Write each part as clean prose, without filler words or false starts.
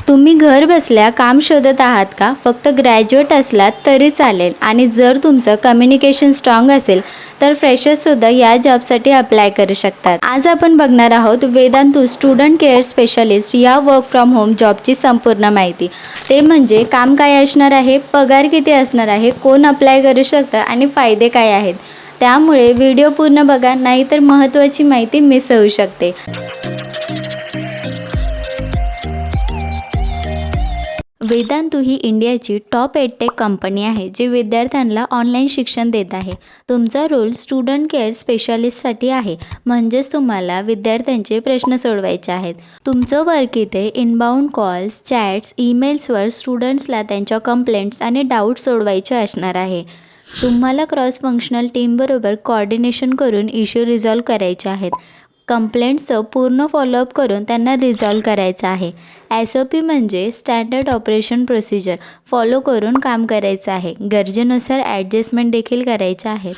तुम्ही घर बसल्या काम शोधत आहात का? फक्त ग्रॅज्युएट असलात तरी चालेल आणि जर तुमचं कम्युनिकेशन स्ट्रॉंग असेल तर फ्रेशर्ससुद्धा या जॉबसाठी अप्लाय करू शकतात. आज आपण बघणार आहोत वेदांतू स्टुडंट केअर स्पेशालिस्ट या वर्क फ्रॉम होम जॉबची संपूर्ण माहिती. ते म्हणजे काम काय असणार आहे, पगार किती असणार आहे, कोण अप्लाय करू शकतं आणि फायदे काय आहेत. त्यामुळे व्हिडिओ पूर्ण बघा, नाहीतर महत्त्वाची माहिती मिस होऊ शकते. वेदांतू ही इंडियाची टॉप 8 टेक कंपनी आहे जी विद्यार्थ्यांना ऑनलाईन शिक्षण देत आहे. तुमचा रोल स्टुडंट केअर स्पेशालिस्टसाठी आहे, म्हणजेच तुम्हाला विद्यार्थ्यांचे प्रश्न सोडवायचे आहेत. तुमचं वर्क इथे इनबाउंड कॉल्स, चॅट्स, ईमेल्सवर स्टुडंट्सला त्यांच्या कंप्लेंट्स आणि डाऊट्स सोडवायचे असणार आहे. तुम्हाला क्रॉस फंक्शनल टीमबरोबर कोऑर्डिनेशन करून इश्यू रिझॉल्व्ह करायचे आहेत. कंप्लेंट्सचं पूर्ण फॉलोअप करून त्यांना रिझॉल्व्ह करायचं आहे. SOP म्हणजे स्टँडर्ड ऑपरेशन प्रोसिजर फॉलो करून काम करायचं आहे. गरजेनुसार ॲडजस्टमेंट देखील करायच्या आहेत.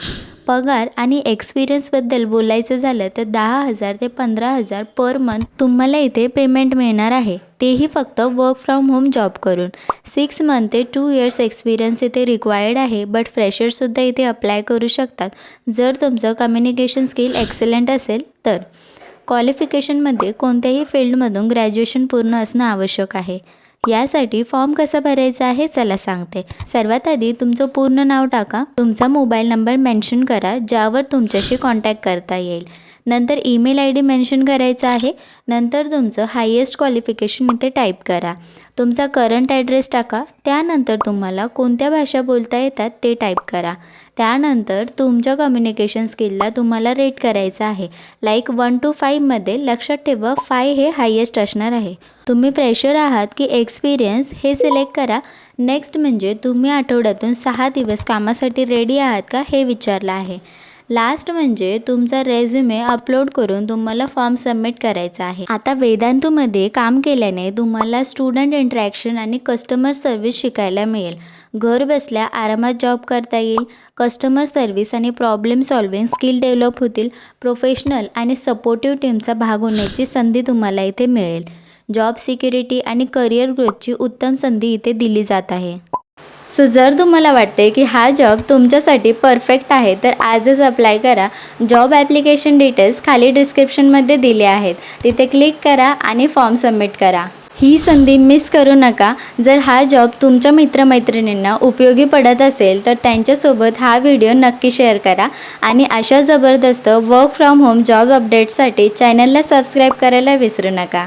पगार आणि एक्सपिरियन्सबद्दल बोलायचं झालं तर 10,000 ते 15,000 पर मंथ तुम्हाला इथे पेमेंट मिळणार आहे, तेही फक्त वर्क फ्रॉम होम जॉब करून. 6 मंथ ते 2 इयर्स एक्सपिरियन्स इथे रिक्वायर्ड आहे, बट फ्रेशर्ससुद्धा इथे अप्लाय करू शकतात जर तुमचं कम्युनिकेशन स्किल एक्सलंट असेल तर. क्वालिफिकेशनमध्ये कोणत्याही फील्डमधून ग्रॅज्युएशन पूर्ण असणं आवश्यक आहे. यासाठी फॉर्म कसा भरायचा आहे चला सांगते. सर्वात आधी तुमचं पूर्ण नाव टाका, तुमचा मोबाईल नंबर मेन्शन करा ज्यावर तुमच्याशी कॉन्टॅक्ट करता येईल. नंतर ईमेल ID मेन्शन करायचा आहे. नंतर तुमचं हायेस्ट क्वालिफिकेशन इथे टाईप करा. तुमचा करंट ॲड्रेस टाका. त्यानंतर तुम्हाला कोणत्या भाषा बोलता येतात ते टाईप करा. त्यानंतर तुमच्या कम्युनिकेशन स्किलला तुम्हाला रेट करायचं आहे. लाईक 1 to 5 मध्ये. लक्षात ठेवा 5 हे हायेस्ट असणार आहे. तुम्ही फ्रेशर आहात की एक्सपिरियन्स हे सिलेक्ट करा. नेक्स्ट म्हणजे तुम्ही आठवड्यातून 6 दिवस कामासाठी रेडी आहात का हे विचारलं आहे. लास्ट म्हणजे तुमचा रेझ्युमे अपलोड करून तुम्हाला फॉर्म सबमिट करायचा आहे. आता वेदांतूमध्ये काम केल्याने तुम्हाला स्टुडंट इंटरॅक्शन आणि कस्टमर सर्व्हिस शिकायला मिळेल. घर बसल्या आरामात जॉब करता येईल. कस्टमर सर्व्हिस आणि प्रॉब्लेम सॉल्व्हिंग स्किल डेव्हलप होतील. प्रोफेशनल आणि सपोर्टिव्ह टीमचा भाग होण्याची संधी तुम्हाला इथे मिळेल. जॉब सिक्युरिटी आणि करिअर ग्रोथची उत्तम संधी इथे दिली जात आहे. सो जर तुम्हाला वाटते की हा जॉब तुमच्यासाठी परफेक्ट आहे तर आजच अप्लाय करा. जॉब ॲप्लिकेशन डिटेल्स खाली डिस्क्रिप्शनमध्ये दिले आहेत, तिथे क्लिक करा आणि फॉर्म सबमिट करा. ही संधी मिस करू नका. जर हा जॉब तुमच्या मित्रमैत्रिणींना उपयोगी पडत असेल तर त्यांच्यासोबत हा व्हिडिओ नक्की शेअर करा आणि अशा जबरदस्त वर्क फ्रॉम होम जॉब अपडेट्ससाठी चॅनलला सबस्क्राईब करायला विसरू नका.